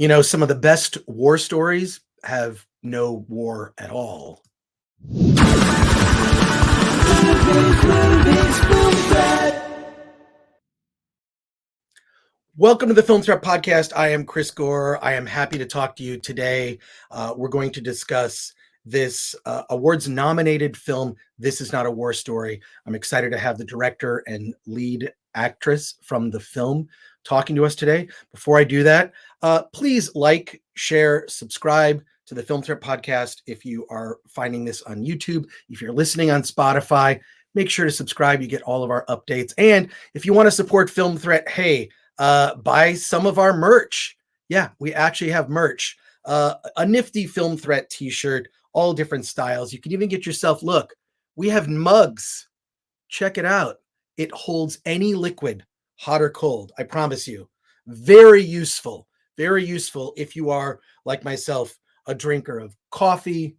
Some of the best war stories have no war at all. Welcome to the Film Threat Podcast. I am Chris Gore. I am happy to talk to you today. We're going to discuss this awards-nominated film, This Is Not a War Story. I'm excited to have the director and lead actress from the film talking to us today. Before I do that, please like, share, subscribe to the Film Threat Podcast if you are finding this on YouTube. If you're listening on Spotify, make sure to subscribe. You get all of our updates. And if you want to support Film Threat, hey, buy some of our merch. Yeah, we actually have merch. A nifty Film Threat t-shirt, all different styles. You can even get yourself, look, we have mugs. Check it out. It holds any liquid, hot or cold, I promise you. Very useful if you are, like myself, a drinker of coffee,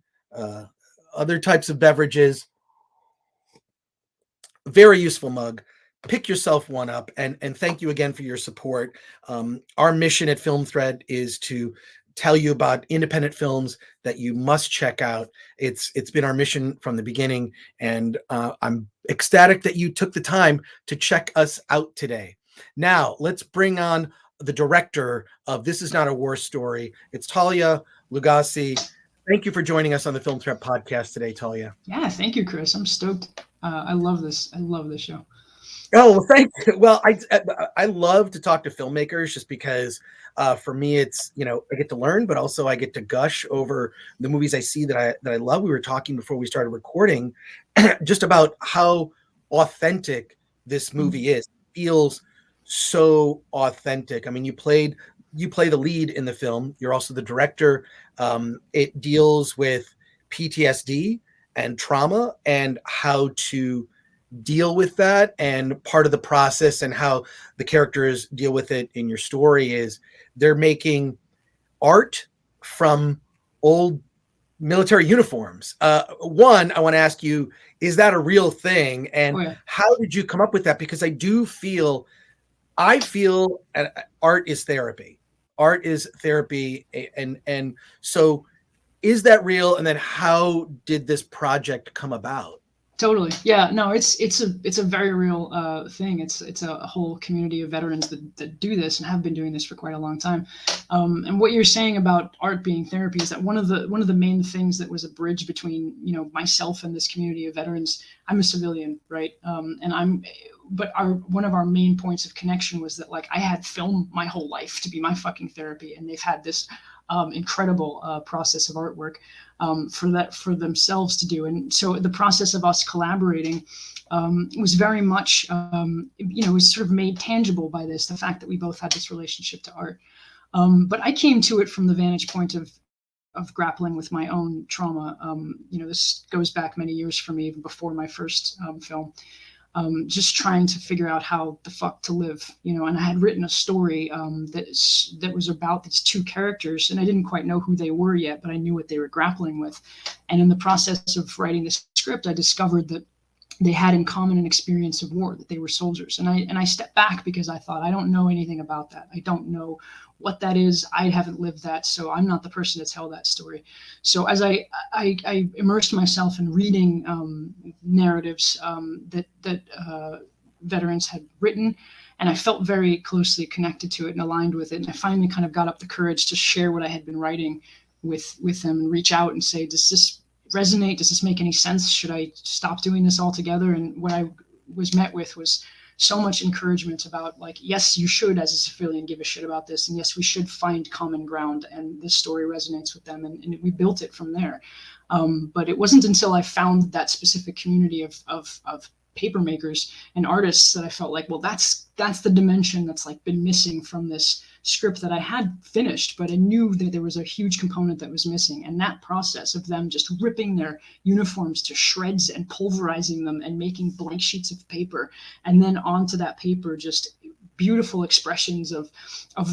other types of beverages. Very useful mug. Pick yourself one up, and thank you again for your support. Our mission at Film Thread is to tell you about independent films that you must check out. It's been our mission from the beginning, and I'm ecstatic that you took the time to check us out today. Now, let's bring on the director of This Is Not a War Story. It's Talia Lugacy. Thank you for joining us on the Film Threat Podcast today, Talia. Yeah, thank you, Chris. I'm stoked. I love this. I love this show. Oh, well, thank you. Well, I love to talk to filmmakers just because for me it's, I get to learn, but also I get to gush over the movies I see that I love. We were talking before we started recording just about how authentic this movie is. It feels so authentic. I mean, you play the lead in the film. You're also the director. It deals with PTSD and trauma and how to deal with that, and part of the process and how the characters deal with it in your story is they're making art from old military uniforms. One, I want to ask you, is that a real thing? And how did you come up with that? Because I feel art is therapy. Art is therapy. And so is that real? And then how did this project come about? Totally. Yeah, no, it's a very real thing. It's a whole community of veterans that do this and have been doing this for quite a long time. And what you're saying about art being therapy is that one of the main things that was a bridge between, myself and this community of veterans. I'm a civilian, right? But one of our main points of connection was that, like, I had film my whole life to be my fucking therapy, and they've had this incredible process of artwork for themselves to do. And so the process of us collaborating was very much, was sort of made tangible by the fact that we both had this relationship to art. But I came to it from the vantage point of grappling with my own trauma. This goes back many years for me, even before my first film. Just trying to figure out how the fuck to live, and I had written a story that was about these two characters, and I didn't quite know who they were yet, but I knew what they were grappling with. And in the process of writing the script, I discovered that they had in common an experience of war, that they were soldiers. And I stepped back because I thought, I don't know anything about that. I don't know what that is. I haven't lived that, so I'm not the person to tell that story. So as I immersed myself in reading narratives that veterans had written, and I felt very closely connected to it and aligned with it. And I finally kind of got up the courage to share what I had been writing with them and reach out and say, does this resonate? Does this make any sense? Should I stop doing this altogether? And what I was met with was so much encouragement about, like, yes, you should, as a civilian, give a shit about this. And yes, we should find common ground. And this story resonates with them. And we built it from there. But it wasn't until I found that specific community of paper makers and artists that I felt like, well, that's the dimension that's, like, been missing from this script that I had finished, but I knew that there was a huge component that was missing. And that process of them just ripping their uniforms to shreds and pulverizing them and making blank sheets of paper, and then onto that paper just beautiful expressions of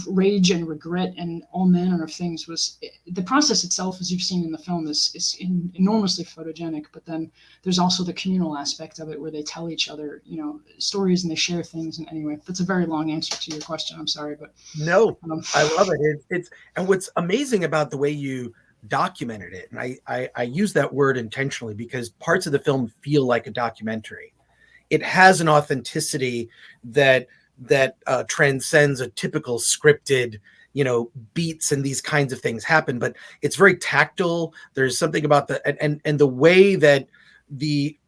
rage and regret and all manner of things. Was the process itself, as you've seen in the film, is enormously photogenic. But then there's also the communal aspect of it, where they tell each other, stories, and they share things. And anyway, that's a very long answer to your question. I'm sorry, but No, I love it. It's and what's amazing about the way you documented it, and I use that word intentionally because parts of the film feel like a documentary. It has an authenticity that transcends a typical scripted, beats and these kinds of things happen, but it's very tactile. There's something about and the way that the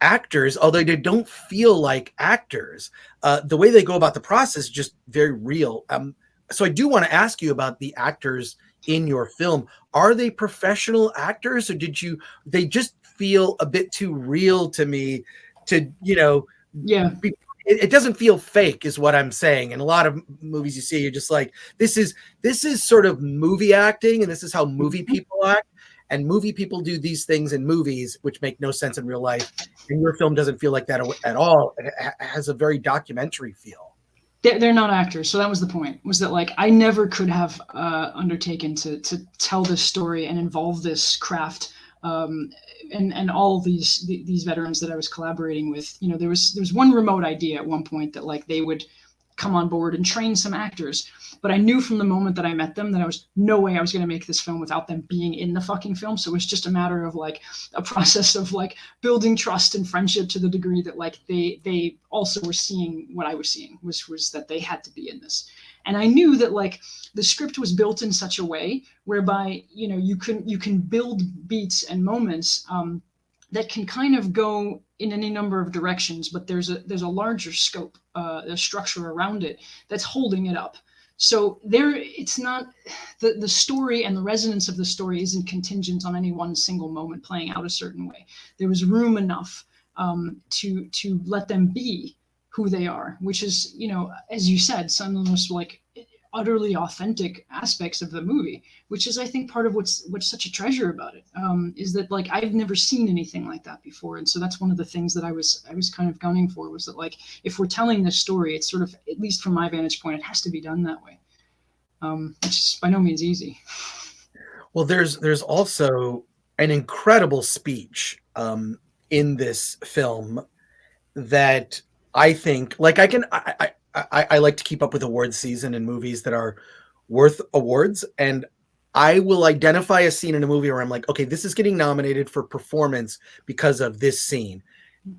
actors, although they don't feel like actors, the way they go about the process is just very real. So I do want to ask you about the actors in your film. Are they professional actors, or they just feel a bit too real to me to, yeah. It doesn't feel fake is what I'm saying. In a lot of movies you see, you're just like, this is sort of movie acting, and this is how movie people act. And movie people do these things in movies, which make no sense in real life. And your film doesn't feel like that at all. It has a very documentary feel. They're not actors. So that was the point, was that like I never could have undertaken to tell this story and involve this craft and all these veterans that I was collaborating with. There was one remote idea at one point that like they would come on board and train some actors. But I knew from the moment that I met them that I was no way I was going to make this film without them being in the fucking film. So it was just a matter of like a process of like building trust and friendship to the degree that like they also were seeing what I was seeing, which was that they had to be in this. And I knew that like the script was built in such a way whereby, you can build beats and moments that can kind of go in any number of directions, but there's a larger scope, a structure around it that's holding it up. So it's not the story, and the resonance of the story isn't contingent on any one single moment playing out a certain way. There was room enough to let them be who they are, which is, as you said, some of the most like utterly authentic aspects of the movie, which is, I think, part of what's such a treasure about it, is that like I've never seen anything like that before. And so that's one of the things that I was kind of gunning for, was that like if we're telling this story, it's sort of, at least from my vantage point, it has to be done that way, which is by no means easy. Well, there's also an incredible speech in this film that I think, like, I like to keep up with awards season in movies that are worth awards, and I will identify a scene in a movie where I'm like, okay, this is getting nominated for performance because of this scene,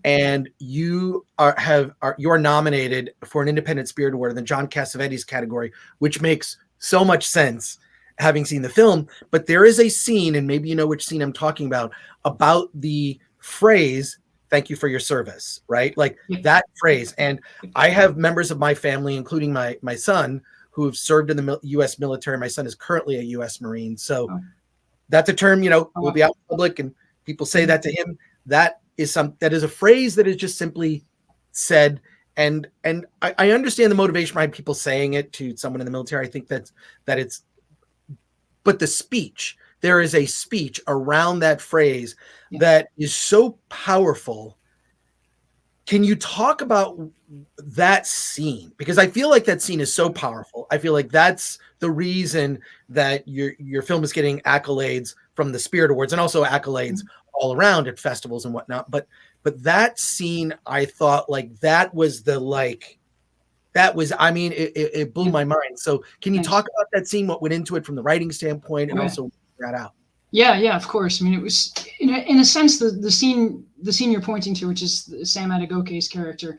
and you are nominated for an Independent Spirit Award in the John Cassavetes category, which makes so much sense having seen the film. But there is a scene, and maybe you know which scene I'm talking about the phrase, "Thank you for your service," right? Like that phrase. And I have members of my family, including my son, who have served in the U.S. military. My son is currently a U.S. Marine. So that's a term, will be out in public, and people say that to him. That is a phrase that is just simply said. And I understand the motivation behind people saying it to someone in the military. I think that it's, but the speech, there is a speech around that phrase that is so powerful. Can you talk about that scene? Because I feel like that scene is so powerful. I feel like that's the reason that your film is getting accolades from the Spirit Awards, and also accolades all around at festivals and whatnot. But that scene, I thought like that was I mean, it blew my mind. So can you talk about that scene, what went into it from the writing standpoint, and also that out? Yeah, of course. I mean, it was in a sense the scene you're pointing to, which is Sam Adegoke's character,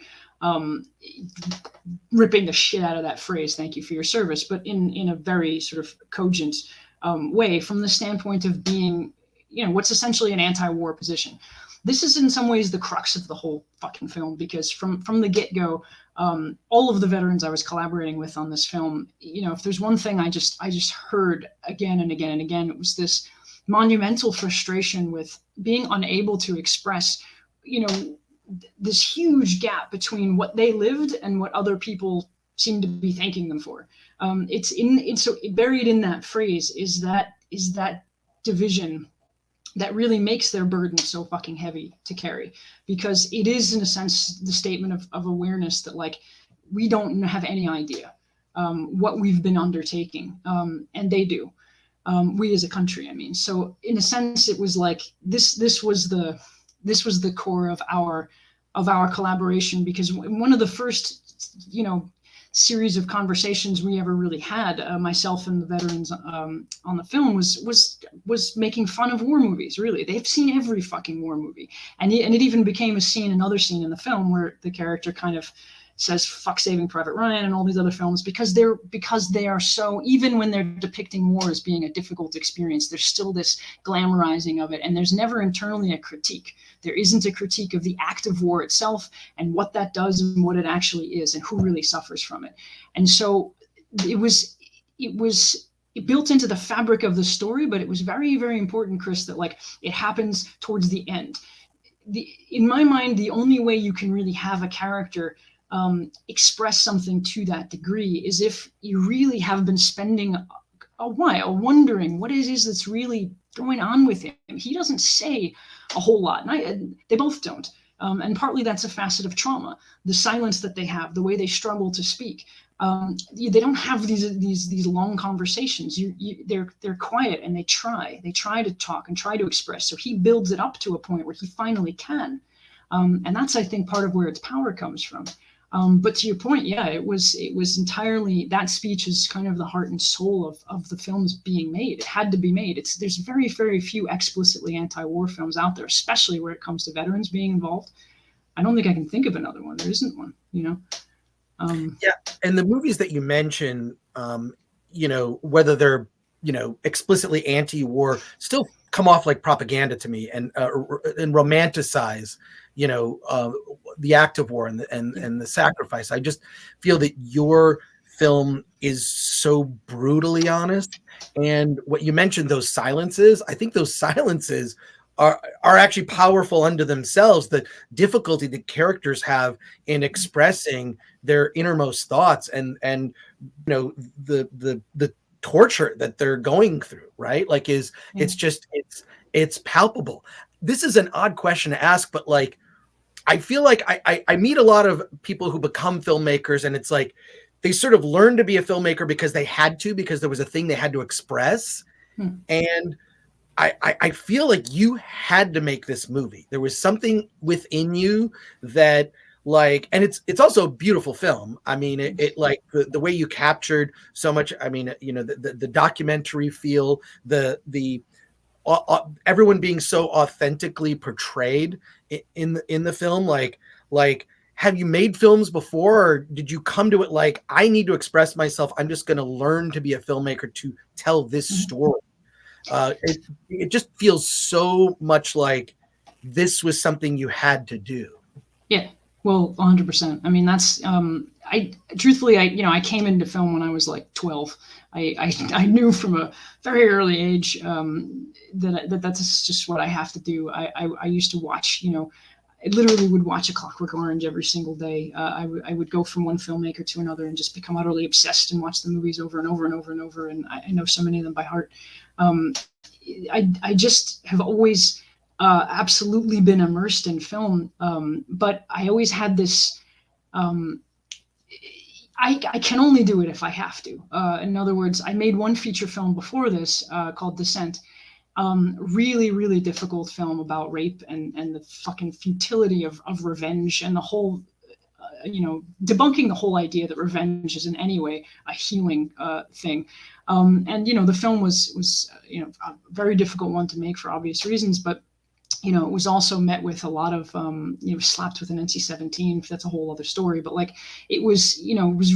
ripping the shit out of that phrase, "Thank you for your service," but in a very sort of cogent way, from the standpoint of being, what's essentially an anti-war position. This is in some ways the crux of the whole fucking film, because from the get-go, all of the veterans I was collaborating with on this film, if there's one thing I just heard again and again and again, it was this monumental frustration with being unable to express, this huge gap between what they lived and what other people seem to be thanking them for. It's so buried in that phrase is that division that really makes their burden so fucking heavy to carry, because it is, in a sense, the statement of awareness that, like, we don't have any idea what we've been undertaking, and they do. We as a country, I mean. So in a sense, it was like this was the core of our collaboration, because one of the first, series of conversations we ever really had, myself and the veterans on the film, was making fun of war movies. Really, they've seen every fucking war movie, and it even became another scene in the film where the character kind of says "fuck Saving Private Ryan" and all these other films, because they are so, even when they're depicting war as being a difficult experience, there's still this glamorizing of it, and there's never internally a critique. There isn't a critique of the act of war itself and what that does and what it actually is and who really suffers from it. And so it was built into the fabric of the story, but it was very, very important, Chris, that like it happens towards the end. In my mind, the only way you can really have a character express something to that degree is if you really have been spending a while wondering what it is that's really going on with him. He doesn't say a whole lot, and they both don't. And partly that's a facet of trauma, the silence that they have, the way they struggle to speak. They don't have these long conversations. They're quiet, and they try to talk and try to express. So he builds it up to a point where he finally can, and that's, I think, part of where its power comes from. But to your point, yeah, it was entirely, that speech is kind of the heart and soul of the films being made. It had to be made. There's very, very few explicitly anti-war films out there, especially where it comes to veterans being involved. I don't think I can think of another one. There isn't one, Yeah, and the movies that you mention, whether they're explicitly anti-war, still come off like propaganda to me, and romanticize the act of war and the sacrifice. I just feel that your film is so brutally honest, and what you mentioned, those silences, I think those silences are actually powerful unto themselves. The difficulty that characters have in expressing their innermost thoughts, and the torture that they're going through, right? Like it's palpable. This is an odd question to ask, but like, I feel like I meet a lot of people who become filmmakers, and it's like they sort of learn to be a filmmaker because they had to, because there was a thing they had to express. And I feel like you had to make this movie. There was something within you that, like, and it's also a beautiful film. I mean, it like the way you captured so much. I mean, the documentary feel, the everyone being so authentically portrayed in the film. Like, have you made films before, or did you come to it like, I need to express myself, I'm just going to learn to be a filmmaker to tell this story? It just feels so much like this was something you had to do. Yeah, well, 100%. I mean, that's I truthfully, I came into film when I was like 12. I knew from a very early age that that's just what I have to do. I used to watch, I literally would watch A Clockwork Orange every single day. I would go from one filmmaker to another and just become utterly obsessed and watch the movies over and over and over and over. And I know so many of them by heart. I just have always absolutely been immersed in film. But I always had this, I can only do it if I have to. In other words, I made one feature film before this called Descent. Really, really difficult film about rape and the fucking futility of revenge, and the whole, debunking the whole idea that revenge is in any way a healing thing. And, the film was a very difficult one to make for obvious reasons, but it was also met with a lot of, slapped with an NC-17. That's a whole other story. But like, it was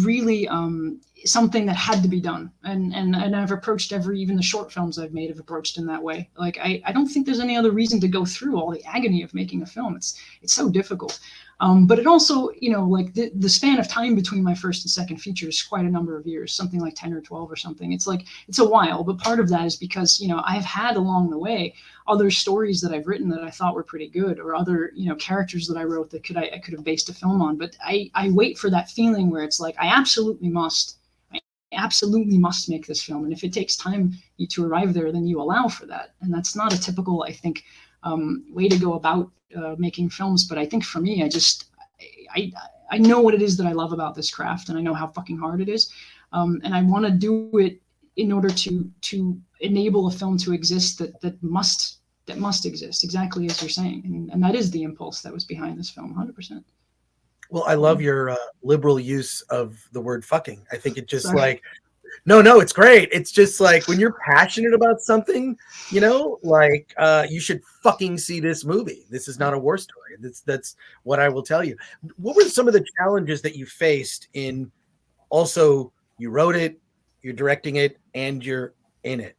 really something that had to be done. And I've approached even the short films I've made have approached in that way. Like, I don't think there's any other reason to go through all the agony of making a film. It's so difficult. But it also, like the span of time between my first and second feature is quite a number of years, something like 10 or 12 or something. It's like, it's a while, but part of that is because, I've had along the way other stories that I've written that I thought were pretty good, or other, characters that I wrote that I could have based a film on. But I wait for that feeling where it's like, I absolutely must make this film. And if it takes time to arrive there, then you allow for that. And that's not a typical, I think, way to go about making films. But I think for me, I know what it is that I love about this craft, and I know how fucking hard it is, and I want to do it in order to enable a film to exist that must exist, exactly as you're saying, and that is the impulse that was behind this film, 100%. Well, I love your liberal use of the word fucking. I think it just Sorry. like, no, it's great. It's just like when you're passionate about something, like you should fucking see this movie. This is not a war story. That's what I will tell you. What were some of the challenges that you faced in, also you wrote it, you're directing it, and you're in it?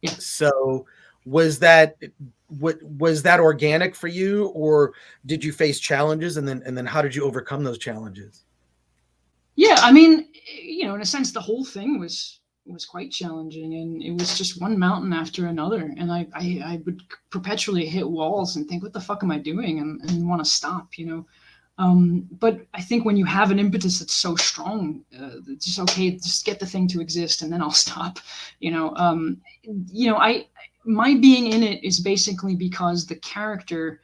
Yeah. So was that organic for you, or did you face challenges, and then how did you overcome those challenges? Yeah, I mean, in a sense, the whole thing was quite challenging, and it was just one mountain after another, and I would perpetually hit walls and think, what the fuck am I doing, and want to stop, but I think when you have an impetus that's so strong, it's just okay, just get the thing to exist, and then I'll stop. My being in it is basically because the character,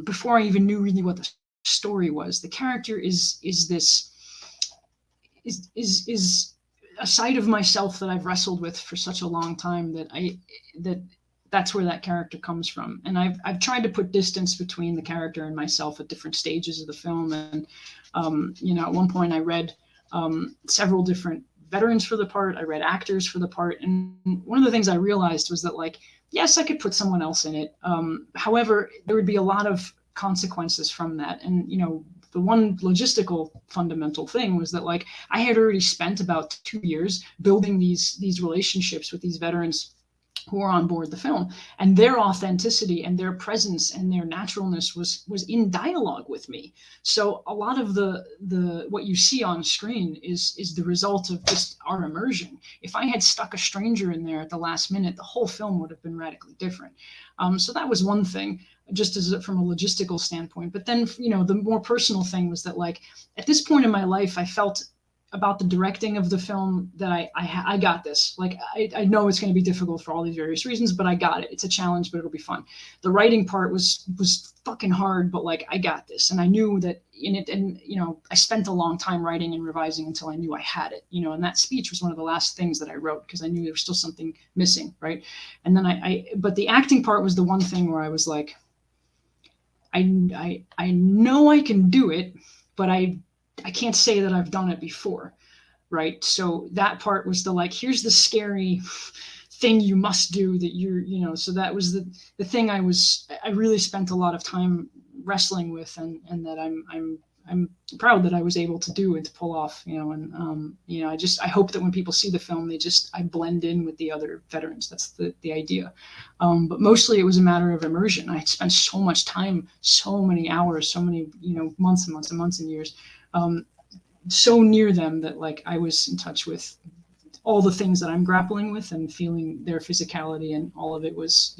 before I even knew really what the story was, the character is a side of myself that I've wrestled with for such a long time that's where that character comes from. And I've tried to put distance between the character and myself at different stages of the film. And, at one point I read several different veterans for the part. I read actors for the part. And one of the things I realized was that, like, yes, I could put someone else in it. However, there would be a lot of consequences from that. And, the one logistical fundamental thing was that, like, I had already spent about 2 years building these relationships with these veterans who are on board the film, and their authenticity and their presence and their naturalness was in dialogue with me. So a lot of the what you see on screen is the result of just our immersion. If I had stuck a stranger in there at the last minute, the whole film would have been radically different. So that was one thing, just from a logistical standpoint. But then, the more personal thing was that, like, at this point in my life, I felt about the directing of the film that I got this. Like, I know it's going to be difficult for all these various reasons, but I got it. It's a challenge, but it'll be fun. The writing part was fucking hard, but, like, I got this. And I knew that in it, and, I spent a long time writing and revising until I knew I had it, and that speech was one of the last things that I wrote because I knew there was still something missing. Right. And then but the acting part was the one thing where I was like, I know I can do it, but I can't say that I've done it before, right? So that part was the, like, here's the scary thing you must do that so that was the thing I really spent a lot of time wrestling with, and that I'm proud that I was able to do and to pull off, I hope that when people see the film, I blend in with the other veterans. That's the idea. But mostly it was a matter of immersion. I had spent so much time, so many hours, so many, months and months and months and years, so near them that, like, I was in touch with all the things that I'm grappling with and feeling their physicality, and all of it was,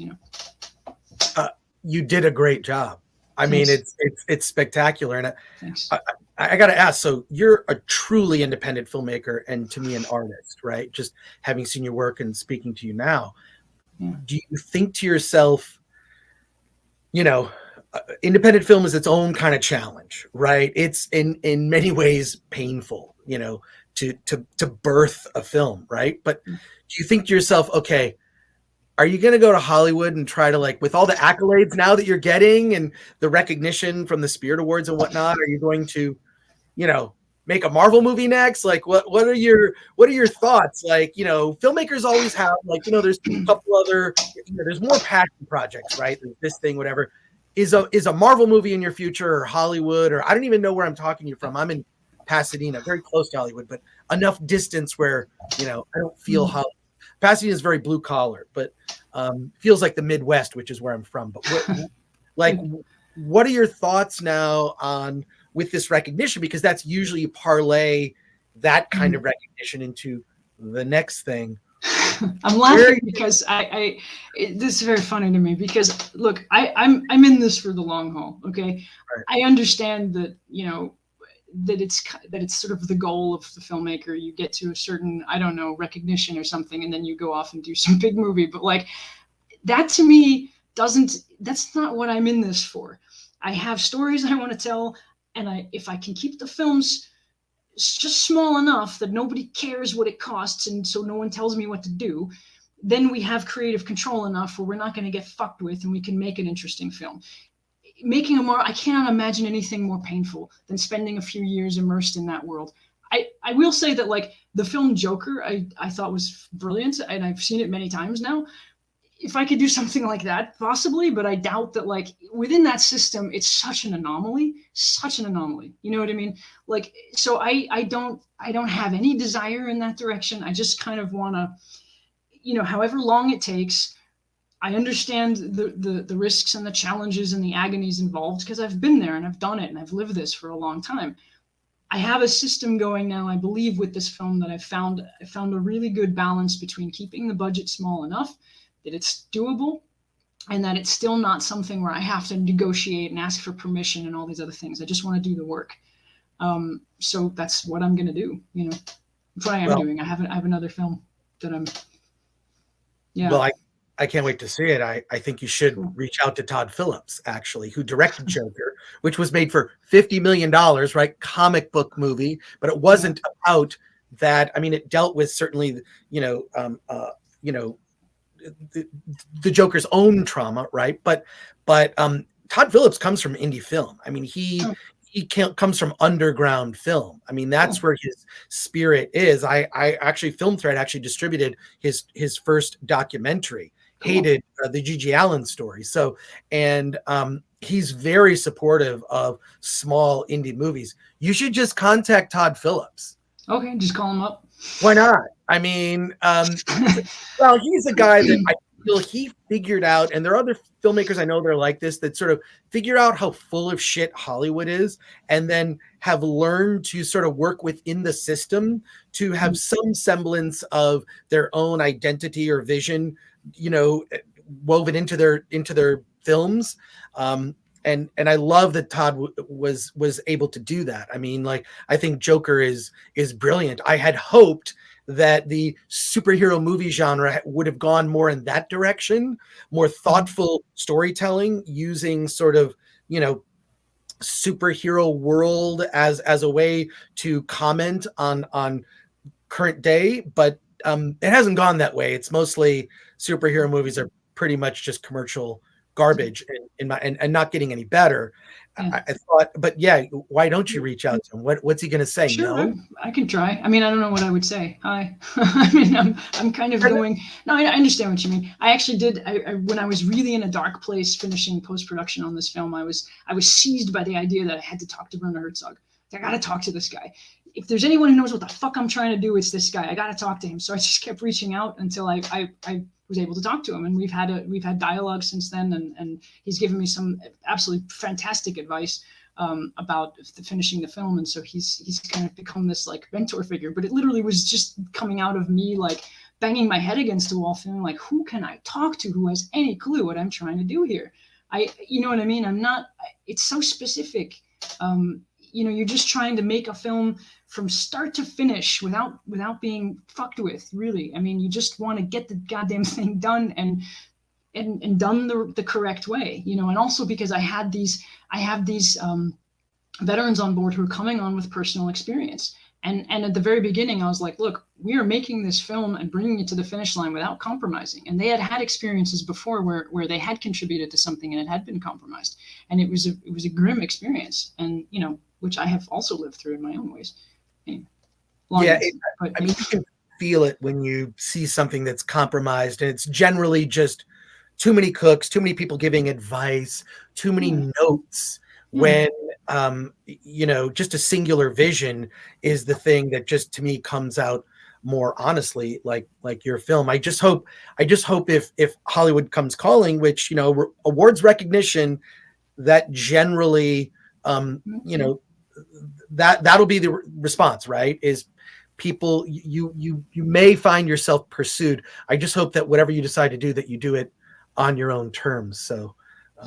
You did a great job. I mean, it's spectacular. And Thanks. I got to ask, so you're a truly independent filmmaker, and to me, an artist, right? Just having seen your work and speaking to you now, do you think to yourself, independent film is its own kind of challenge, right? It's in many ways painful, to birth a film, right? But do you think to yourself, okay, are you going to go to Hollywood and try to, like, with all the accolades now that you're getting and the recognition from the Spirit Awards and whatnot, are you going to, make a Marvel movie next? Like, what are your thoughts? Like, filmmakers always have, like, there's a couple other, there's more passion projects, right? There's this thing, whatever. Is a Marvel movie in your future, or Hollywood, or I don't even know where I'm talking to you from. I'm in Pasadena, very close to Hollywood, but enough distance where, I don't feel Hollywood. Pasadena is very blue collar, but feels like the Midwest, which is where I'm from. But what are your thoughts now on with this recognition? Because that's usually you parlay that kind of recognition into the next thing. I'm laughing because this is very funny to me because, look, I'm in this for the long haul. Okay. Right. I understand that, that it's sort of the goal of the filmmaker. You get to a certain, I don't know, recognition or something, and then you go off and do some big movie. But, like, that to me that's not what I'm in this for. I have stories I want to tell. And if I can keep the films just small enough that nobody cares what it costs, and so no one tells me what to do, then we have creative control enough where we're not going to get fucked with, and we can make an interesting film. Making a more, I cannot imagine anything more painful than spending a few years immersed in that world. I will say that, like, the film Joker, I thought was brilliant, and I've seen it many times now. If I could do something like that, possibly, but I doubt that, like, within that system, it's such an anomaly, such an anomaly. You know what I mean? Like, so I don't have any desire in that direction. I just kind of want to, however long it takes. I understand the risks and the challenges and the agonies involved because I've been there and I've done it and I've lived this for a long time. I have a system going now, I believe, with this film that I found a really good balance between keeping the budget small enough that it's doable and that it's still not something where I have to negotiate and ask for permission and all these other things. I just want to do the work. So that's what I'm going to do. That's what I am doing. I have another film that I'm. Yeah. Well, I can't wait to see it. I think you should reach out to Todd Phillips, actually, who directed Joker, which was made for $50 million, right? Comic book movie, but it wasn't about that. I mean, it dealt with certainly, the Joker's own trauma, right? But Todd Phillips comes from indie film. I mean, he comes from underground film. I mean, that's where his spirit is. I actually, Film Thread actually distributed his first documentary. Hated the Gigi Allen story. So, and he's very supportive of small indie movies. You should just contact Todd Phillips. Okay, just call him up. Why not? I mean, well, he's a guy that I feel he figured out, and there are other filmmakers I know that are like this, that sort of figure out how full of shit Hollywood is, and then have learned to sort of work within the system to have some semblance of their own identity or vision, woven into their films. And I love that Todd was able to do that. I mean, like, I think Joker is brilliant. I had hoped that the superhero movie genre would have gone more in that direction, more thoughtful storytelling, using sort of, superhero world as a way to comment on current day. But it hasn't gone that way. It's mostly superhero movies are pretty much just commercial garbage and not getting any better. I thought, but yeah, why don't you reach out to him? What's he going to say? Sure, No, I can try. I mean, I don't know what I would say. Hi. I mean, I'm kind of going. No, I understand what you mean. I actually did. When I was really in a dark place finishing post-production on this film, I was seized by the idea that I had to talk to Werner Herzog. I got to talk to this guy. If there's anyone who knows what the fuck I'm trying to do, it's this guy. I got to talk to him. So I just kept reaching out until I was able to talk to him, and we've had dialogue since then, and he's given me some absolutely fantastic advice about finishing the film, and so he's kind of become this, like, mentor figure. But it literally was just coming out of me, like, banging my head against the wall, feeling like, who can I talk to who has any clue what I'm trying to do here? You know what I mean? I'm not. It's so specific. You're just trying to make a film from start to finish without being fucked with, really. I mean, you just want to get the goddamn thing done and done the correct way, and also because I have these veterans on board who are coming on with personal experience. And at the very beginning, I was like, look, we are making this film and bringing it to the finish line without compromising. And they had experiences before where they had contributed to something and it had been compromised. And it was a grim experience. And, which I have also lived through in my own ways. Anyway, I mean, you can feel it when you see something that's compromised, and it's generally just too many cooks, too many people giving advice, too many notes, when just a singular vision is the thing that just, to me, comes out more honestly, like your film. I just hope if Hollywood comes calling, which, awards recognition, that generally that'll be the response, right? Is people, you may find yourself pursued. I just hope that whatever you decide to do, that you do it on your own terms. So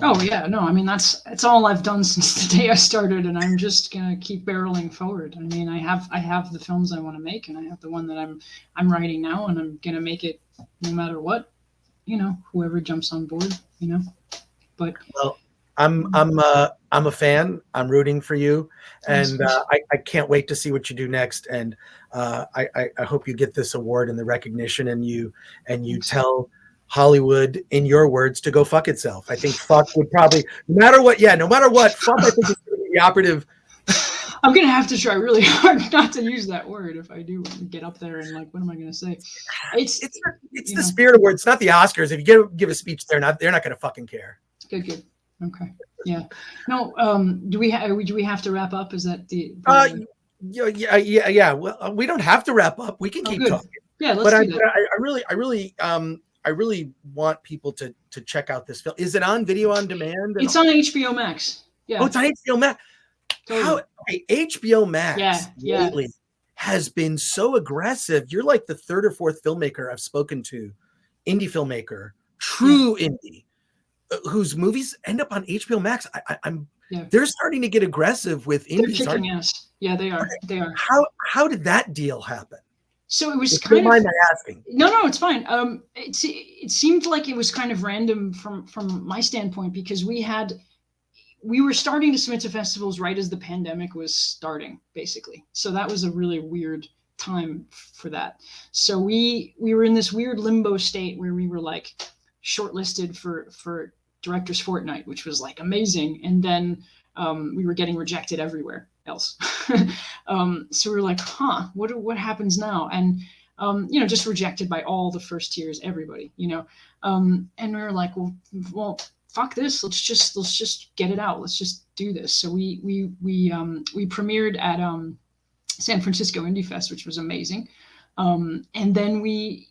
oh yeah, no, I mean, that's all I've done since the day I started, and I'm just gonna keep barreling forward. I mean, I have the films I want to make, and I have the one that I'm writing now, and I'm gonna make it no matter what, whoever jumps on board, but well, I'm a fan. I'm rooting for you, and Thanks. I can't wait to see what you do next. And I hope you get this award and the recognition, and you Thanks. tell Hollywood, in your words, to go fuck itself. I think fuck would probably, no matter what. Yeah, no matter what, fuck. I think is the operative. I'm gonna have to try really hard not to use that word if I do get up there and like, what am I gonna say? It's It's the Spirit Award. It's not the Oscars. If you give a speech, they're not gonna fucking care. Good. Okay. Yeah. No. Do we have to wrap up? Is that the Yeah. Well, we don't have to wrap up. We can keep good. talking. Yeah, let's But do that. I really want people to check out this film. Is it on video on demand? It's on HBO Max. Yeah. Oh, it's on HBO Max. Totally. HBO Max Yeah. lately has been so aggressive. You're like the third or fourth filmmaker I've spoken to, indie filmmaker, true indie, whose movies end up on HBO Max. They're starting to get aggressive with indies. They're kicking ass. Yeah, they are. They are. How did that deal happen? So it was if kind of. Mind my asking? No, it's fine. It seemed like it was kind of random from my standpoint because we were starting to submit to festivals right as the pandemic was starting, basically. So that was a really weird time for that. So we were in this weird limbo state where we were like shortlisted for Director's Fortnight, which was like amazing, and then we were getting rejected everywhere else. So we were like, what happens now? And just rejected by all the first tiers, everybody, and we were like, well, fuck this. Let's just get it out. Let's just do this. So we premiered at San Francisco Indie Fest, which was amazing. And then we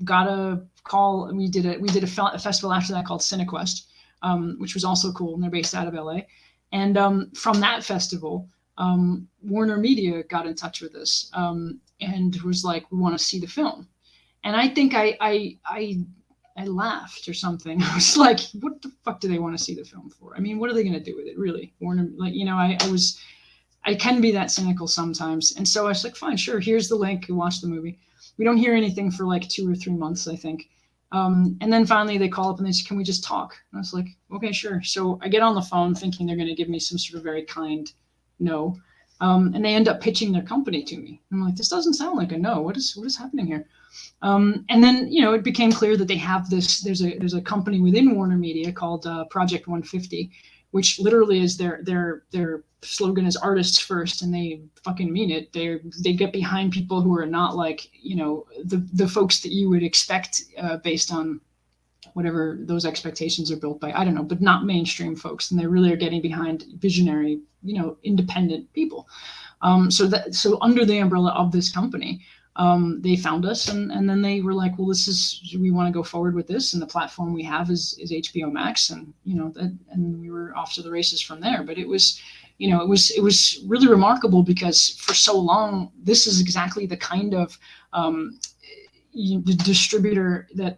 got a call, and we did a festival after that called CineQuest, which was also cool, and they're based out of LA. And from that festival, Warner Media got in touch with us and was like, we want to see the film. And I think I laughed or something. I was like, what the fuck do they want to see the film for? I mean, what are they going to do with it, really? Warner, I can be that cynical sometimes. And so I was like, fine, sure, here's the link, watch the movie. We don't hear anything for like 2 or 3 months, I think. And then finally they call up and they say, can we just talk? And I was like, okay, sure. So I get on the phone thinking they're going to give me some sort of very kind no. And they end up pitching their company to me. I'm like, this doesn't sound like a no. What is happening here? And then, it became clear that they have this, there's a company within Warner Media called Project 150, which literally is their slogan is artists first, and they fucking mean it. They get behind people who are not like, the folks that you would expect based on whatever those expectations are built by, I don't know, but not mainstream folks. And they really are getting behind visionary, independent people. So under the umbrella of this company, they found us, and then they were like, well, we want to go forward with this, and the platform we have is HBO Max, and and we were off to the races from there. But it was really remarkable because for so long, this is exactly the kind of the distributor that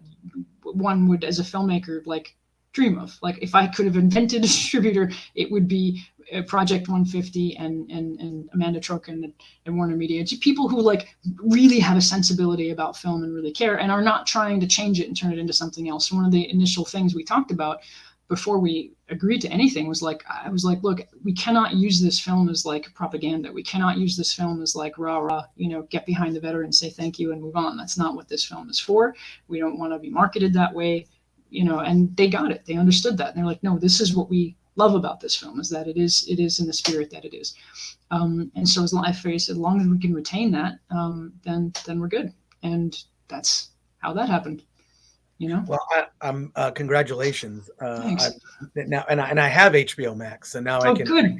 one would, as a filmmaker, like dream of. Like, if I could have invented a distributor, it would be Project 150 and Amanda Troken and Warner Media. It's people who like really have a sensibility about film and really care and are not trying to change it and turn it into something else. One of the initial things we talked about before we agreed to anything was like, I was like, look, we cannot use this film as like propaganda. We cannot use this film as like rah, get behind the veterans, say thank you and move on. That's not what this film is for. We don't want to be marketed that way, and they got it. They understood that. And they're like, no, this is what we love about this film, is that it is in the spirit that it is. And so as long as we can retain that, then we're good. And that's how that happened. Well, I'm congratulations. Thanks. Now, and I have HBO Max, so now I can. Good.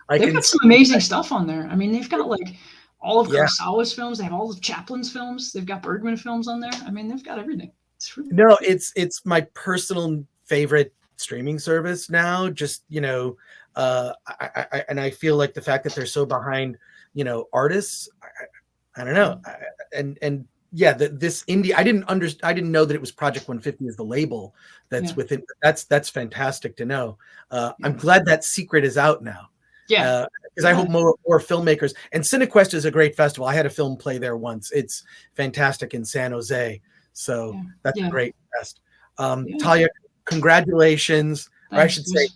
They've got some amazing stuff on there. I mean, they've got like all of Kurosawa's films. They have all of Chaplin's films. They've got Bergman films on there. I mean, they've got everything. It's my personal favorite streaming service now. Just I feel like the fact that they're so behind, artists. I don't know, and. Yeah, this indie. I didn't know that it was Project 150 as the label that's within. That's fantastic to know. I'm glad that secret is out now. Yeah, because I hope more filmmakers. And CineQuest is a great festival. I had a film play there once. It's fantastic in San Jose. So that's a great fest. Talia, congratulations. Thanks. Or I should say,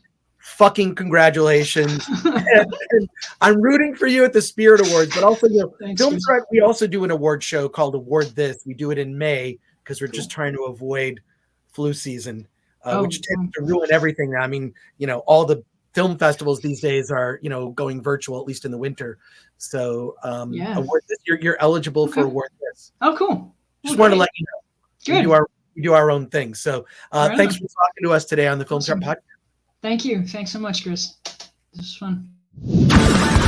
fucking congratulations. And I'm rooting for you at the Spirit Awards, but also, Thanks, Film Chris. Threat, we also do an award show called Award This. We do it in May because we're Cool. just trying to avoid flu season, Oh, which tends to ruin everything. I mean, all the film festivals these days are, going virtual, at least in the winter. So yeah. Award This, you're eligible for Okay. Award This. Oh, cool. Just Well, wanted to great. let you know. Good. We do our own thing. So Right thanks on. for talking to us today on the Film Awesome. Threat podcast. Thank you. Thanks so much, Chris. This was fun.